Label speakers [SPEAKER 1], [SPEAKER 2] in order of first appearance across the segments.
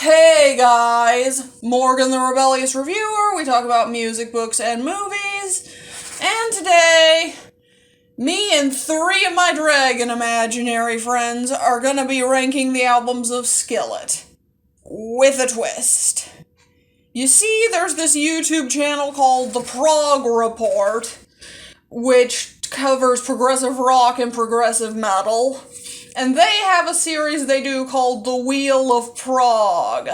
[SPEAKER 1] Hey guys, Morgan the Rebellious Reviewer. We talk about music, books, and movies. And today, me and three of my dragon imaginary friends are gonna be ranking the albums of Skillet. With a twist. You see, there's this YouTube channel called The Prog Report, which covers progressive rock and progressive metal. And they have a series they do called The Wheel of Prog.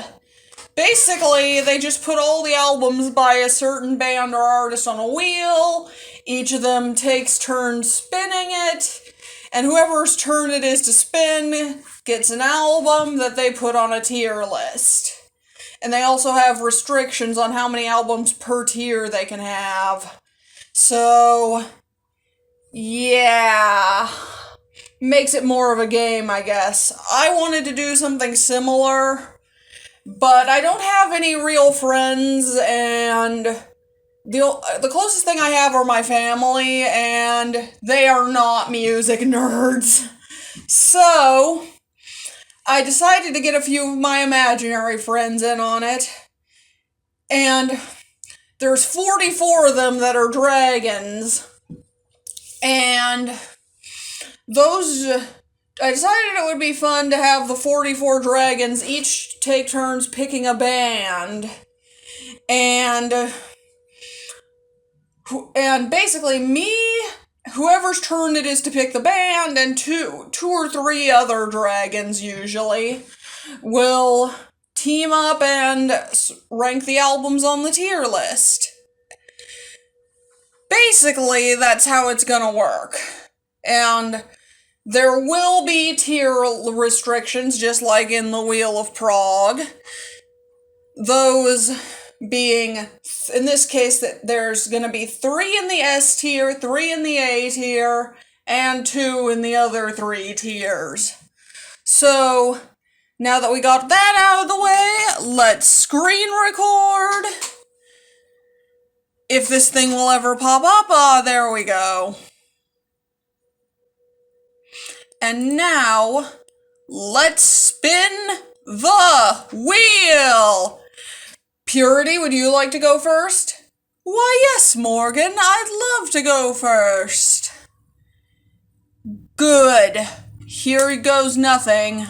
[SPEAKER 1] Basically, they just put all the albums by a certain band or artist on a wheel. Each of them takes turns spinning it. And whoever's turn it is to spin gets an album that they put on a tier list. And they also have restrictions on how many albums per tier they can have. So, yeah. Makes it more of a game, I guess. I wanted to do something similar, but I don't have any real friends, and the closest thing I have are my family, and they are not music nerds. So, I decided to get a few of my imaginary friends in on it, and there's 44 of them that are dragons, and I decided it would be fun to have the 44 dragons each take turns picking a band. And basically whoever's turn it is to pick the band, and two or three other dragons usually, will team up and rank the albums on the tier list. Basically, that's how it's gonna work. And there will be tier restrictions, just like in the Wheel of Prog. Those being, in this case, that there's going to be 3 in the S tier, 3 in the A tier, and 2 in the other 3 tiers. So, now that we got that out of the way, let's screen record. If this thing will ever pop up, there we go. And now, let's spin the wheel! Purity, would you like to go first? Why, yes, Morgan, I'd love to go first. Good. Here goes nothing.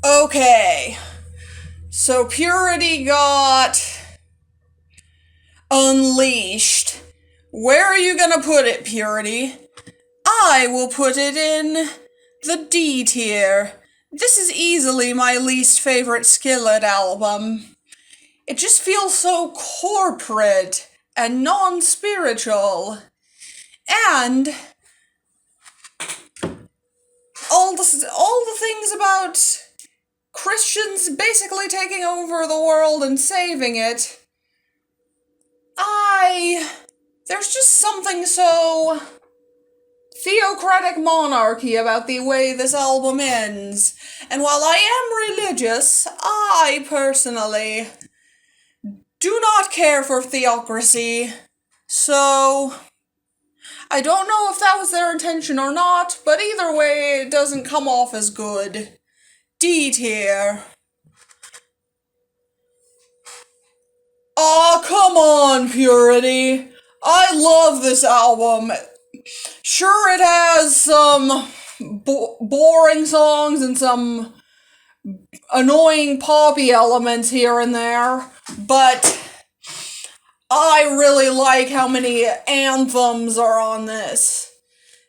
[SPEAKER 1] Okay, so Purity got Unleashed. Where are you gonna put it, Purity? I will put it in the D tier. This is easily my least favorite Skillet album. It just feels so corporate and non-spiritual. And all the things about Christians basically taking over the world and saving it. There's just something so theocratic monarchy about the way this album ends. And while I am religious, I personally do not care for theocracy. So, I don't know if that was their intention or not, but either way, it doesn't come off as good. D tier. Aw, come on, Purity. I love this album. Sure, it has some boring songs and some annoying poppy elements here and there, but I really like how many anthems are on this.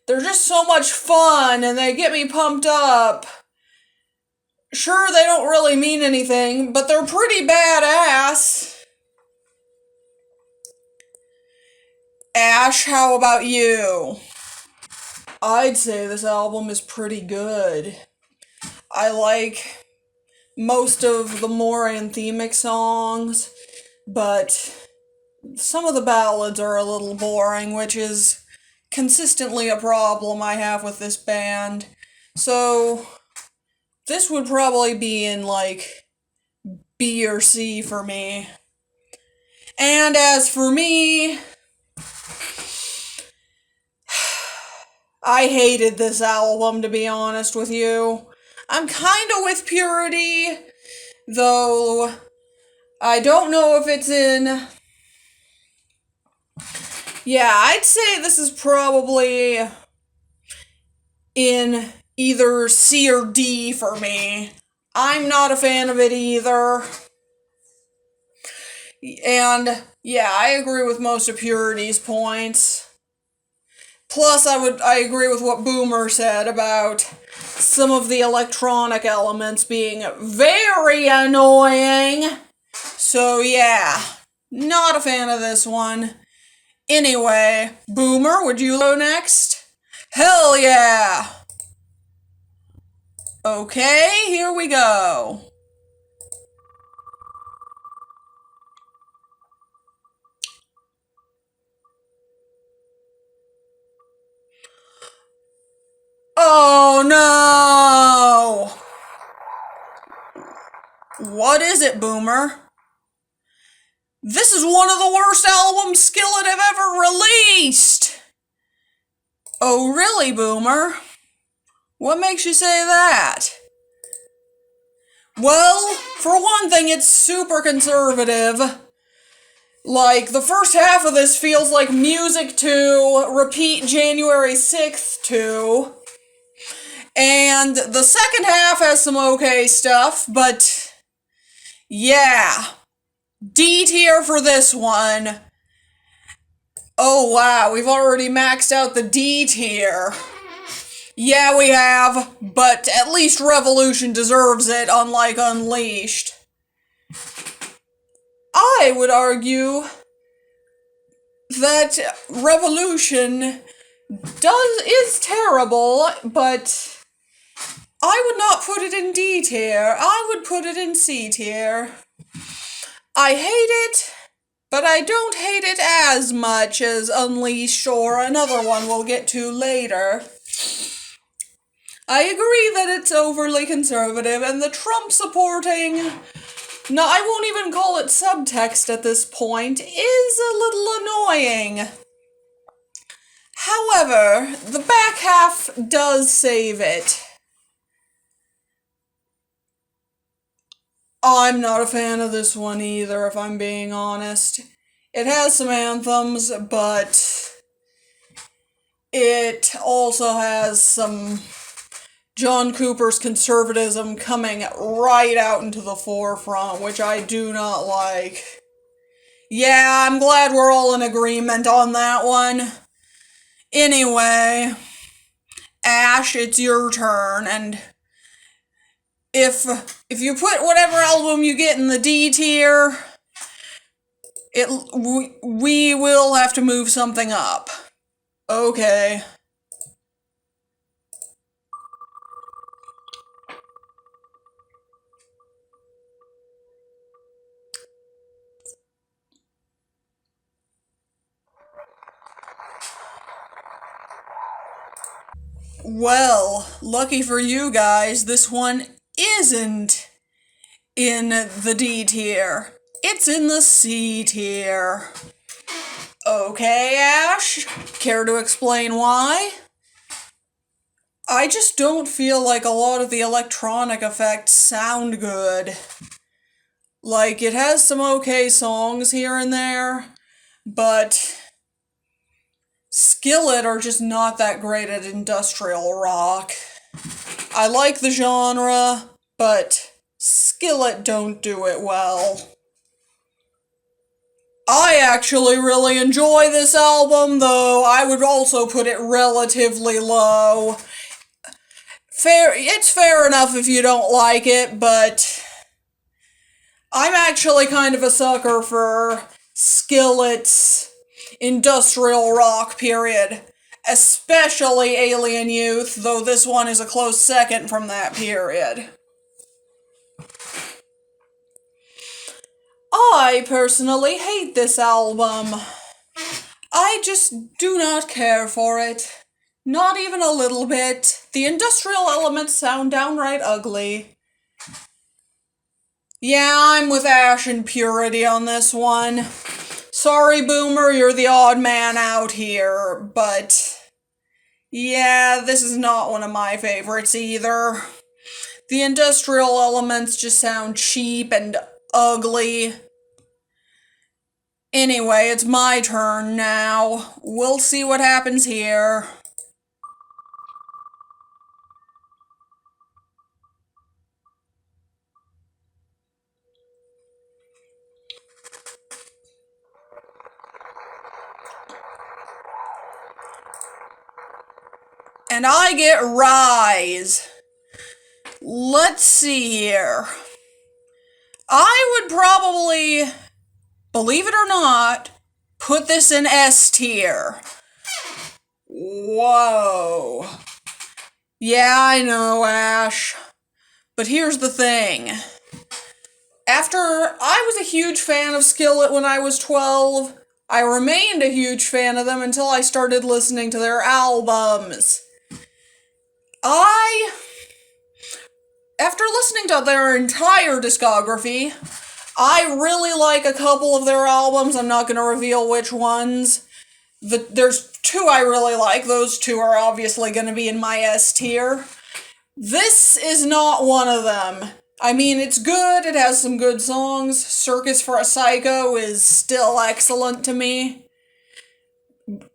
[SPEAKER 1] They're just so much fun, and they get me pumped up. Sure, they don't really mean anything, but they're pretty badass. Ash, how about you? I'd say this album is pretty good. I like most of the more anthemic songs, but some of the ballads are a little boring, which is consistently a problem I have with this band. So this would probably be in like B or C for me. And as for me, I hated this album, to be honest with you. I'm kinda with Purity, though I don't know if it's in... Yeah, I'd say this is probably in either C or D for me. I'm not a fan of it either. And yeah, I agree with most of Purity's points. Plus, I agree with what Boomer said about some of the electronic elements being very annoying. So yeah, not a fan of this one. Anyway, Boomer, would you go next? Hell yeah! Okay, here we go. Oh no! What is it, Boomer? This is one of the worst albums Skillet have ever released! Oh really, Boomer? What makes you say that? Well, for one thing, it's super conservative. Like, the first half of this feels like music to repeat January 6th to. And the second half has some okay stuff, but yeah. D tier for this one. Oh wow, we've already maxed out the D tier. Yeah, we have, but at least Revolution deserves it, unlike Unleashed. I would argue that Revolution is terrible, but I would not put it in D tier. I would put it in C tier. I hate it, but I don't hate it as much as Unleashed or another one we'll get to later. I agree that it's overly conservative, and the Trump supporting, no, I won't even call it subtext at this point, is a little annoying. However, the back half does save it. I'm not a fan of this one either, if I'm being honest. It has some anthems, but it also has some John Cooper's conservatism coming right out into the forefront, which I do not like. Yeah, I'm glad we're all in agreement on that one. Anyway, Ash, it's your turn, and if you put whatever album you get in the D tier, we will have to move something up. Okay. Well, lucky for you guys, this one isn't in the D tier. It's in the C tier. Okay, Ash, care to explain why? I just don't feel like a lot of the electronic effects sound good. Like, it has some okay songs here and there, but Skillet are just not that great at industrial rock. I like the genre, but Skillet don't do it well. I actually really enjoy this album, though I would also put it relatively low. It's fair enough if you don't like it, but I'm actually kind of a sucker for Skillet's industrial rock period, especially Alien Youth, though this one is a close second from that period. I personally hate this album. I just do not care for it. Not even a little bit. The industrial elements sound downright ugly. Yeah, I'm with Ash and Purity on this one. Sorry, Boomer, you're the odd man out here, but yeah, this is not one of my favorites either. The industrial elements just sound cheap and ugly. Anyway, it's my turn now. We'll see what happens here. And I get Rise. Let's see here. I would probably, believe it or not, put this in S tier. Whoa. Yeah, I know, Ash. But here's the thing. After I was a huge fan of Skillet when I was 12, I remained a huge fan of them until I started listening to their albums. After listening to their entire discography, I really like a couple of their albums. I'm not going to reveal which ones. There's two I really like. Those two are obviously going to be in my S tier. This is not one of them. I mean, it's good. It has some good songs. Circus for a Psycho is still excellent to me.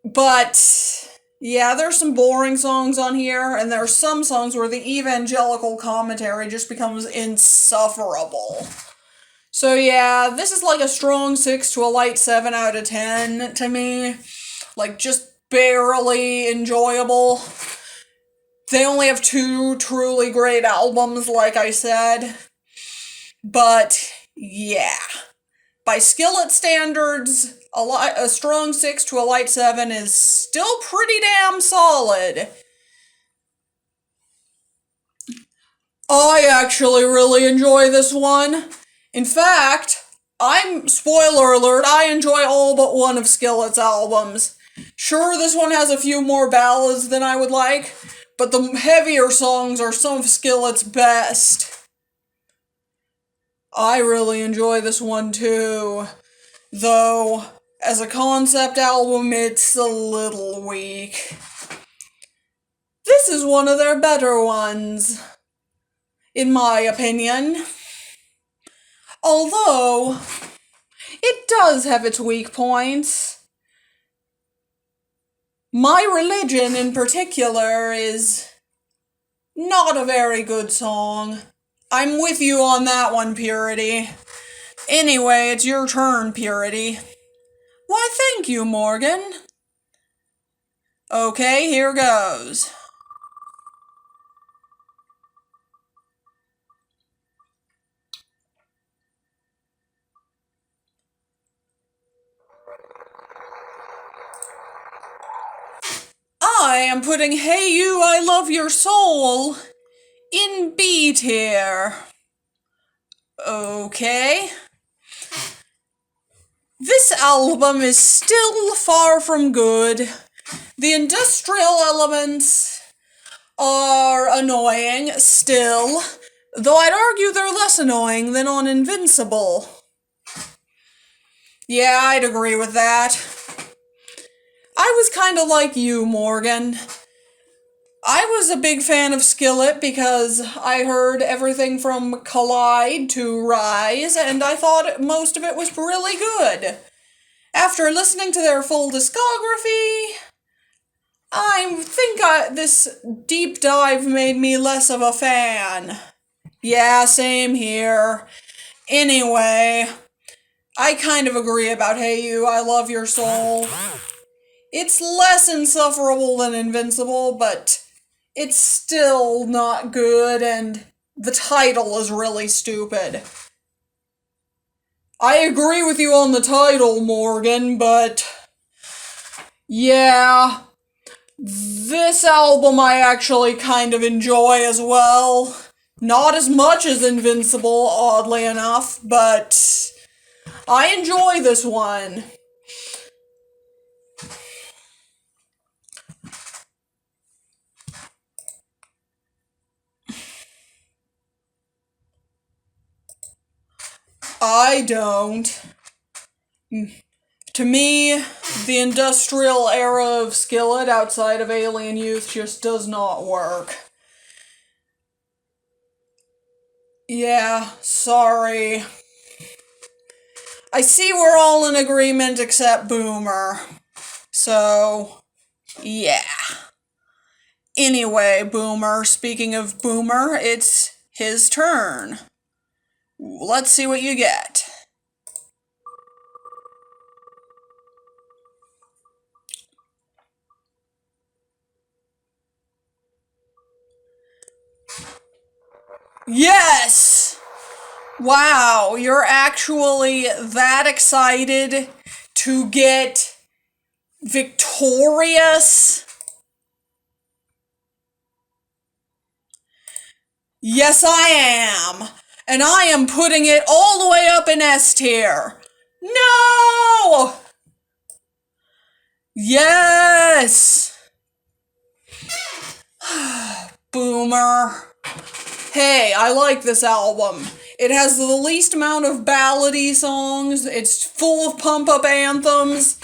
[SPEAKER 1] But yeah, there's some boring songs on here, and there's some songs where the evangelical commentary just becomes insufferable. So yeah, this is like a strong 6 to a light 7 out of 10 to me. Like, just barely enjoyable. They only have 2 truly great albums, like I said. But yeah, by Skillet standards, a strong 6 to a light 7 is still pretty damn solid. I actually really enjoy this one. In fact, spoiler alert, I enjoy all but one of Skillet's albums. Sure, this one has a few more ballads than I would like, but the heavier songs are some of Skillet's best. I really enjoy this one too, though as a concept album, it's a little weak. This is one of their better ones, in my opinion. Although, it does have its weak points. My Religion, in particular, is not a very good song. I'm with you on that one, Purity. Anyway, it's your turn, Purity. Why, thank you, Morgan. Okay, here goes. I am putting Hey You, I Love Your Soul in B tier. Okay. This album is still far from good. The industrial elements are annoying still, though I'd argue they're less annoying than on Invincible. Yeah, I'd agree with that. I was kind of like you, Morgan. I was a big fan of Skillet because I heard everything from Collide to Rise, and I thought most of it was really good. After listening to their full discography, I think this deep dive made me less of a fan. Yeah, same here. Anyway, I kind of agree about Hey You, I Love Your Soul. It's less insufferable than Invincible, but it's still not good, and the title is really stupid. I agree with you on the title, Morgan, but yeah, this album I actually kind of enjoy as well. Not as much as Invincible, oddly enough, but I enjoy this one. I don't. To me, the industrial era of Skillet outside of Alien Youth just does not work. Yeah, sorry. I see we're all in agreement except Boomer. So, yeah. Anyway, Boomer, speaking of Boomer, it's his turn. Let's see what you get. Yes! Wow, you're actually that excited to get victorious? Yes, I am. And I am putting it all the way up in S tier. No! Yes! Boomer. Hey, I like this album. It has the least amount of ballady songs. It's full of pump-up anthems.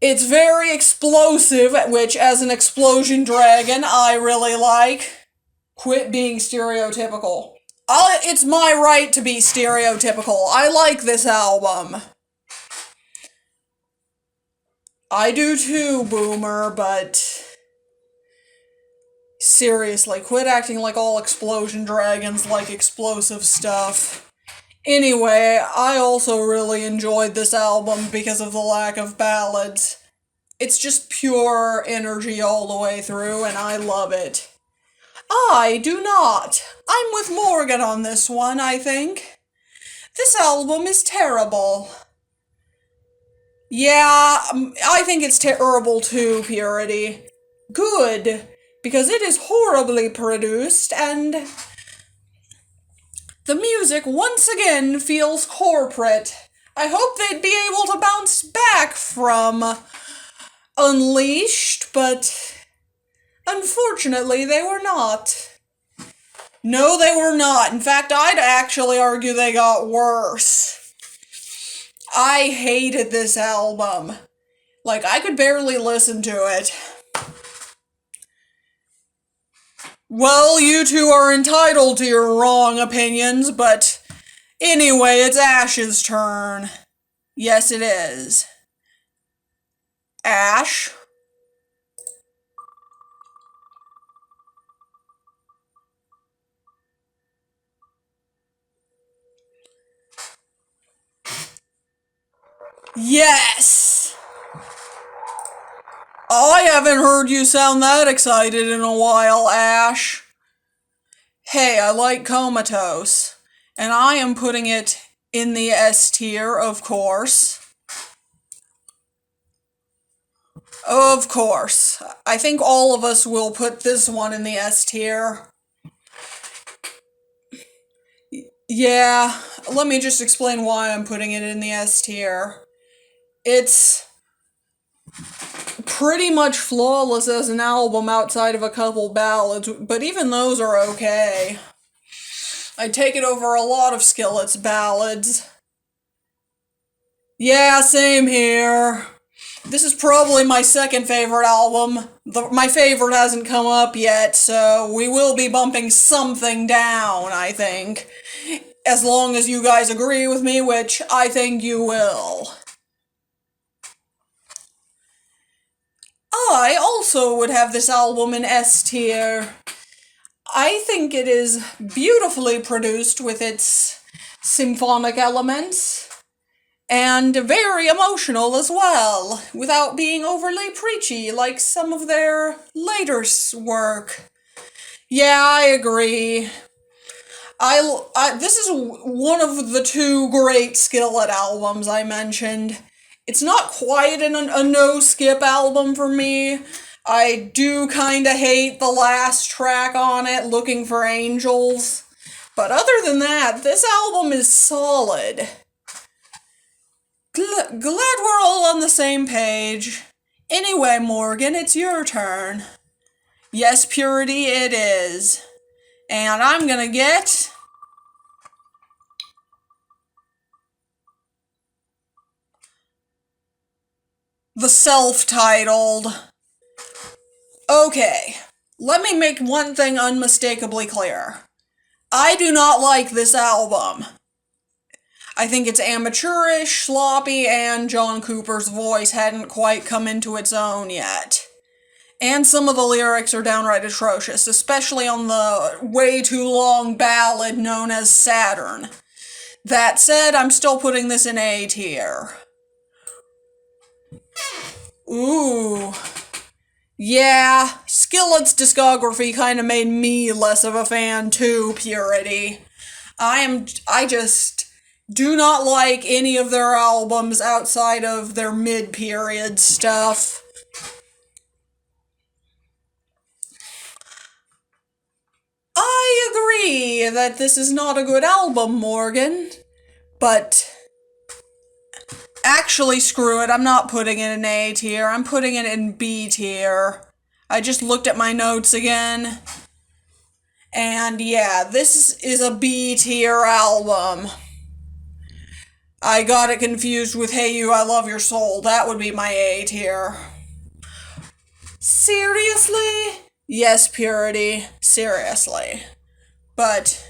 [SPEAKER 1] It's very explosive, which, as an explosion dragon, I really like. Quit being stereotypical. It's my right to be stereotypical. I like this album. I do too, Boomer, but seriously, quit acting like all explosion dragons like explosive stuff. Anyway, I also really enjoyed this album because of the lack of ballads. It's just pure energy all the way through, and I love it. I do not. I'm with Morgan on this one, I think. This album is terrible. Yeah, I think it's terrible too, Purity. Good, because it is horribly produced, and the music once again feels corporate. I hope they'd be able to bounce back from Unleashed, but unfortunately they were not. No, they were not. In fact, I'd actually argue they got worse. I hated this album. Like, I could barely listen to it. Well, you two are entitled to your wrong opinions, but anyway, it's Ash's turn. Yes, it is. Ash? Yes! I haven't heard you sound that excited in a while, Ash. Hey, I like Comatose, and I am putting it in the S tier, of course. Of course. I think all of us will put this one in the S tier. Yeah, let me just explain why I'm putting it in the S tier. It's pretty much flawless as an album outside of a couple ballads, but even those are okay. I'd take it over a lot of Skillet's ballads. Yeah, same here. This is probably my second favorite album. My favorite hasn't come up yet, so we will be bumping something down, I think. As long as you guys agree with me, which I think you will. I also would have this album in S tier. I think it is beautifully produced with its symphonic elements, and very emotional as well, without being overly preachy like some of their later work. Yeah, I agree. This is one of the two great Skillet albums I mentioned. It's not quite a no-skip album for me. I do kinda hate the last track on it, Looking for Angels. But other than that, this album is solid. Glad we're all on the same page. Anyway, Morgan, it's your turn. Yes, Purity, it is. And I'm gonna get the self-titled. Okay, let me make one thing unmistakably clear. I do not like this album. I think it's amateurish, sloppy, and John Cooper's voice hadn't quite come into its own yet. And some of the lyrics are downright atrocious, especially on the way too long ballad known as Saturn. That said, I'm still putting this in A tier. Ooh. Yeah, Skillet's discography kind of made me less of a fan too, Purity. I just do not like any of their albums outside of their mid-period stuff. I agree that this is not a good album, Morgan, but actually, screw it, I'm not putting it in A tier, I'm putting it in B tier. I just looked at my notes again, and yeah, this is a B tier album. I got it confused with Hey You, I Love Your Soul. That would be my A tier. Seriously? Yes, Purity. Seriously. But,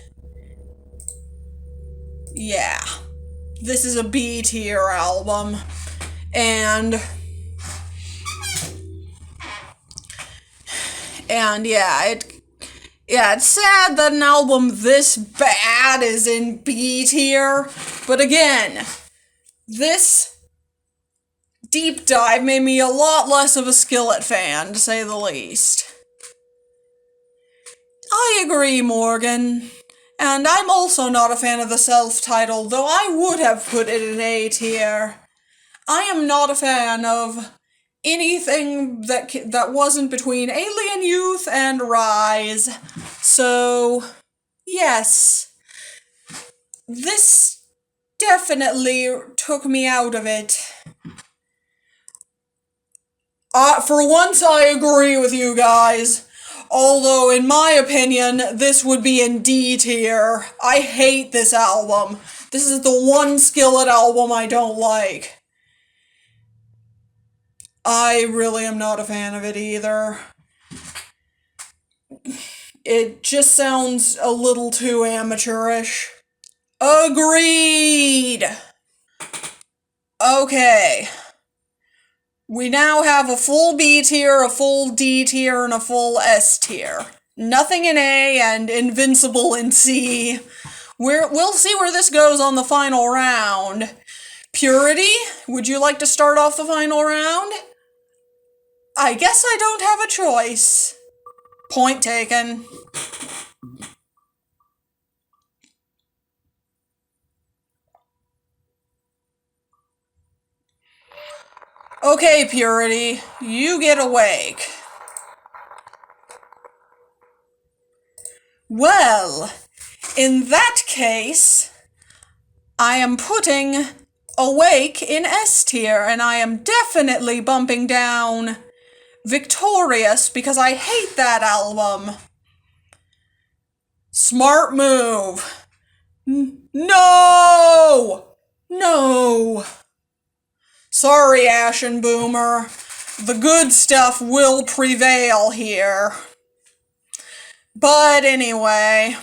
[SPEAKER 1] yeah. This is a B tier album. And yeah, it's sad that an album this bad is in B tier, but again, this deep dive made me a lot less of a Skillet fan, to say the least. I agree, Morgan, and I'm also not a fan of the self-titled, though I would have put it in A tier. I am not a fan of anything that wasn't between Alien Youth and Rise. So, yes, this definitely took me out of it. For once, I agree with you guys. Although, in my opinion, this would be in D tier. I hate this album. This is the one Skillet album I don't like. I really am not a fan of it either. It just sounds a little too amateurish. Agreed! Okay. We now have a full B tier, a full D tier, and a full S tier. Nothing in A and Invincible in C. We'll see where this goes on the final round. Purity, would you like to start off the final round? I guess I don't have a choice. Point taken. Okay, Purity, you get Awake. Well, in that case, I am putting Awake in S tier, and I am definitely bumping down Victorious because I hate that album. Smart move. No! No! Sorry, Ashen Boomer. The good stuff will prevail here. But anyway.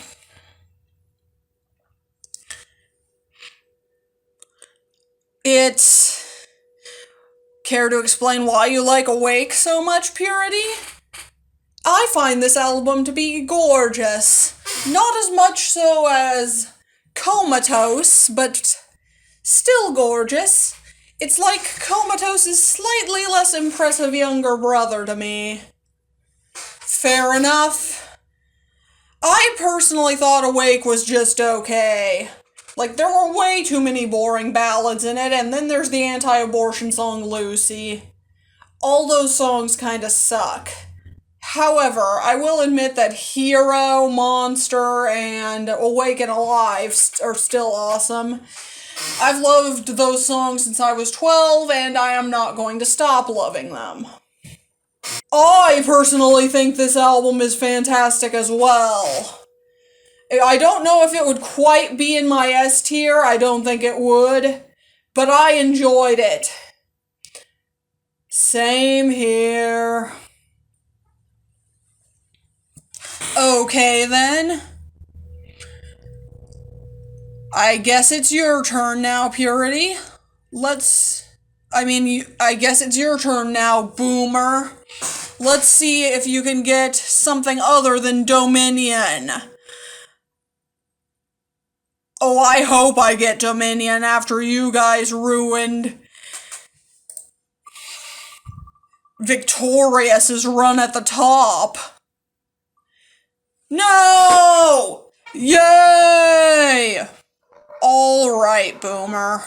[SPEAKER 1] Care to explain why you like Awake so much, Purity? I find this album to be gorgeous. Not as much so as Comatose, but still gorgeous. It's like Comatose's slightly less impressive younger brother to me. Fair enough. I personally thought Awake was just okay. Like, there were way too many boring ballads in it, and then there's the anti-abortion song Lucy. All those songs kinda suck. However, I will admit that Hero, Monster, and Awaken Alive are still awesome. I've loved those songs since I was 12, and I am not going to stop loving them. I personally think this album is fantastic as well. I don't know if it would quite be in my S tier, I don't think it would, but I enjoyed it. Same here. Okay then. I guess it's your turn now, Purity. I guess it's your turn now, Boomer. Let's see if you can get something other than Dominion. Oh, I hope I get Dominion after you guys ruined Victorious's run at the top. No! Yay! Alright, Boomer.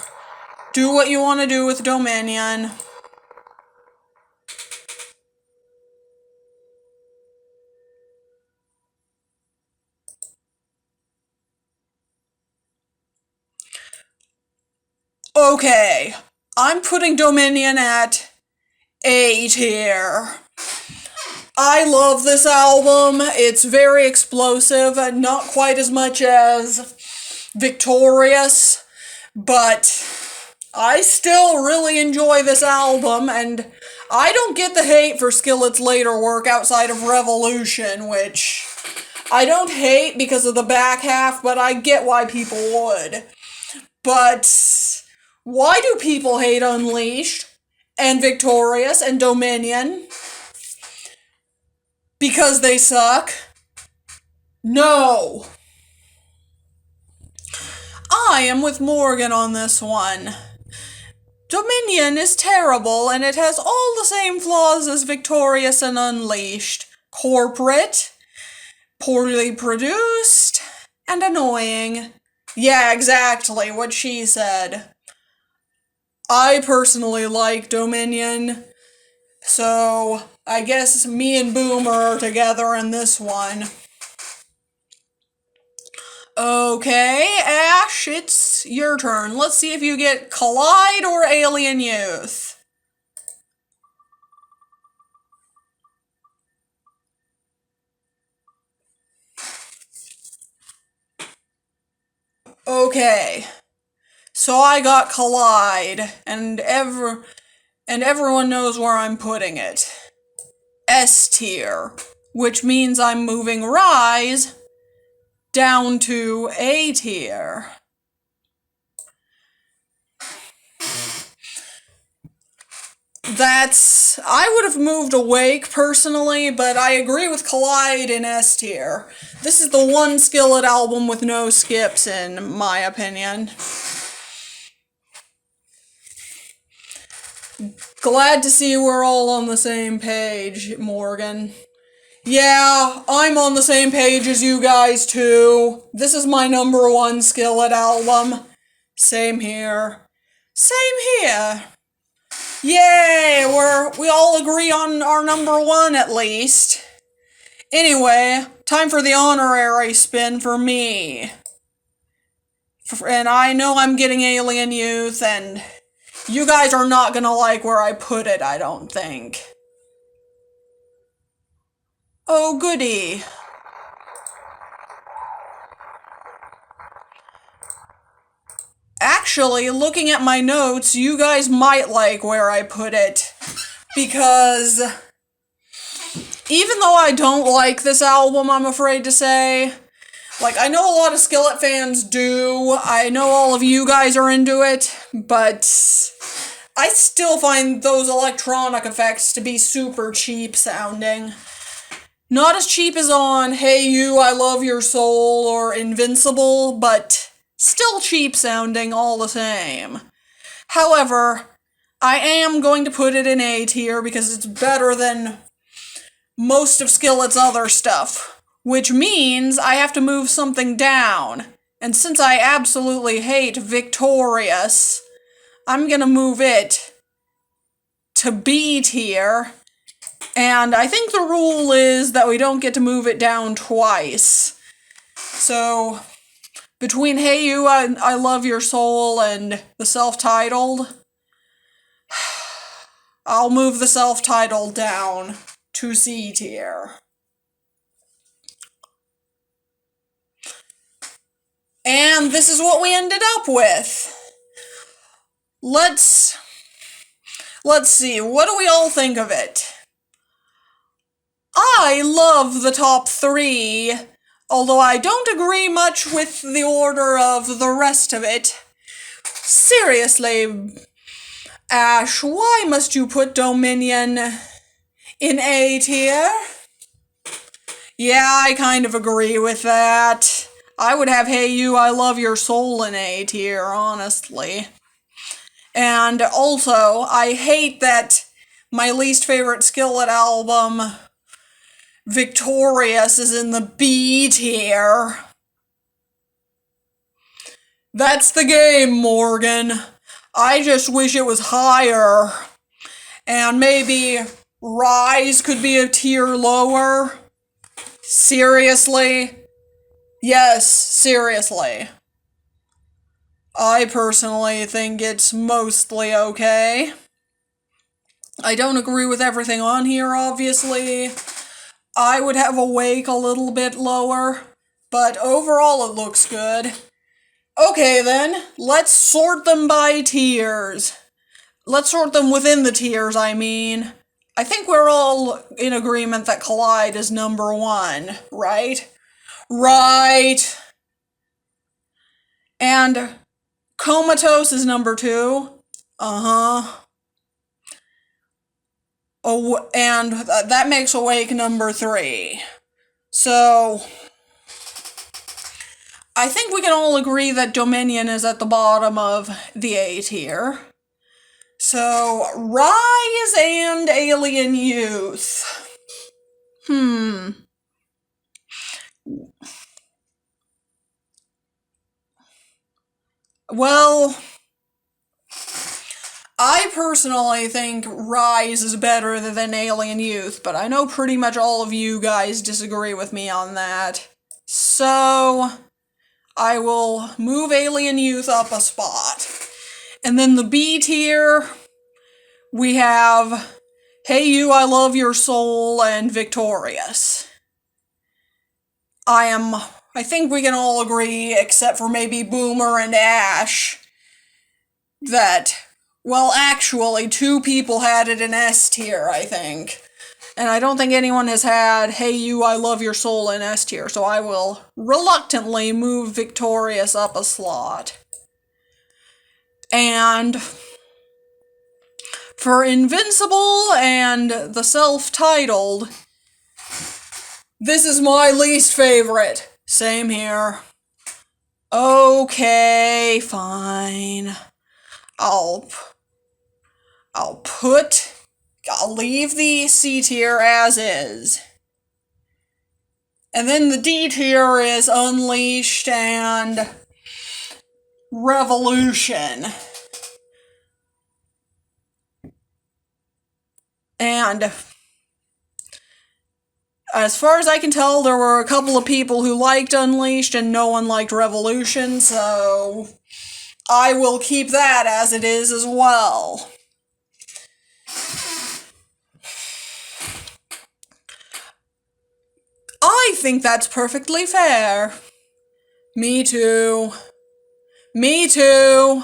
[SPEAKER 1] Do what you want to do with Dominion. Okay, I'm putting Dominion at A tier. I love this album. It's very explosive, not quite as much as Victorious, but I still really enjoy this album, and I don't get the hate for Skillet's later work outside of Revolution, which I don't hate because of the back half, but I get why people would. But why do people hate Unleashed and Victorious and Dominion? Because they suck? No. I am with Morgan on this one. Dominion is terrible, and it has all the same flaws as Victorious and Unleashed. Corporate, poorly produced, and annoying. Yeah, exactly what she said. I personally like Dominion, so I guess me and Boomer are together in this one. Okay, Ash, it's your turn. Let's see if you get Collide or Alien Youth. Okay, so I got Collide, and everyone knows where I'm putting it. S tier, which means I'm moving Rise down to A tier. I would have moved Awake personally, but I agree with Collide in S tier. This is the one Skillet album with no skips, in my opinion. Glad to see we're all on the same page, Morgan. Yeah, I'm on the same page as you guys too. This is my #1 Skillet album. Same here. Same here. Yay, we all agree on our #1 at least. Anyway, time for the honorary spin for me. And I know I'm getting Alien Youth, and you guys are not gonna like where I put it, I don't think. Oh, goody. Actually, looking at my notes, you guys might like where I put it, because even though I don't like this album, I'm afraid to say, like, I know a lot of Skillet fans do, I know all of you guys are into it, but I still find those electronic effects to be super cheap sounding. Not as cheap as on Hey You, I Love Your Soul or Invincible, but still cheap sounding all the same. However, I am going to put it in A tier because it's better than most of Skillet's other stuff, which means I have to move something down. And since I absolutely hate Victorious, I'm gonna move it to B tier, And I think the rule is that we don't get to move it down twice. So, between Hey You, I Love Your Soul and the self-titled, I'll move the self-titled down to C tier. And this is what we ended up with. Let's see, what do we all think of it? I love the top 3, although I don't agree much with the order of the rest of it. Seriously, Ash, why must you put Dominion in A tier? Yeah, I kind of agree with that. I would have Hey You, I Love Your Soul in A tier, honestly. And also, I hate that my least favorite Skillet album, Victorious, is in the B tier. That's the game, Morgan. I just wish it was higher. And maybe Rise could be a tier lower. Seriously? Yes, seriously. I personally think it's mostly okay. I don't agree with everything on here, obviously. I would have Awake a little bit lower, but overall it looks good. Okay then, let's sort them by tiers. Let's sort them within the tiers, I mean. I think we're all in agreement that Collide is number 1, right? Right! And Comatose is number 2. Uh-huh. Oh, and that makes Awake number 3. So, I think we can all agree that Dominion is at the bottom of the A tier. So, Rise and Alien Youth. Well, I personally think Rise is better than Alien Youth, but I know pretty much all of you guys disagree with me on that. So, I will move Alien Youth up a spot. And then the B tier, we have Hey You, I Love Your Soul, and Victorious. I think we can all agree, except for maybe Boomer and Ash, that, well, actually, 2 people had it in S tier, I think. And I don't think anyone has had Hey You, I Love Your Soul in S tier, so I will reluctantly move Victorious up a slot. And for Invincible and the self-titled, this is my least favorite. Same here. Okay, fine. I'll leave the C tier as is. And then the D tier is Unleashed and Revolution. And as far as I can tell, there were a couple of people who liked Unleashed and no one liked Revolution, so I will keep that as it is as well. I think that's perfectly fair. Me too. Me too.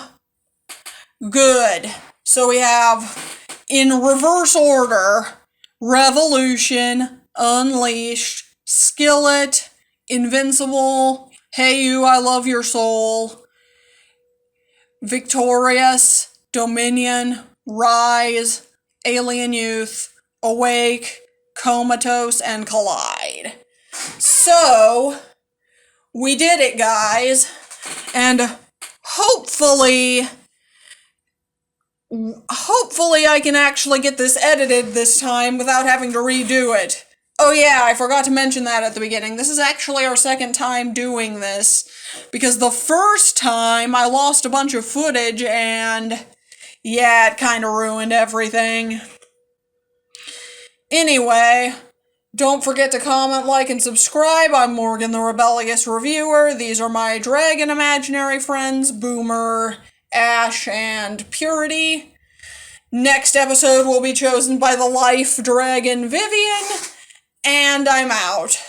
[SPEAKER 1] Good. So we have, in reverse order, Revolution, Unleashed, Skillet, Invincible, Hey You, I Love Your Soul, Victorious, Dominion, Rise, Alien Youth, Awake, Comatose, and Collide. So, we did it, guys, and hopefully I can actually get this edited this time without having to redo it. Oh yeah, I forgot to mention that at the beginning. This is actually our second time doing this, because the first time I lost a bunch of footage and, yeah, it kind of ruined everything. Anyway, don't forget to comment, like, and subscribe. I'm Morgan the Rebellious Reviewer. These are my dragon imaginary friends, Boomer, Ash, and Purity. Next episode will be chosen by the life dragon Vivian, and I'm out.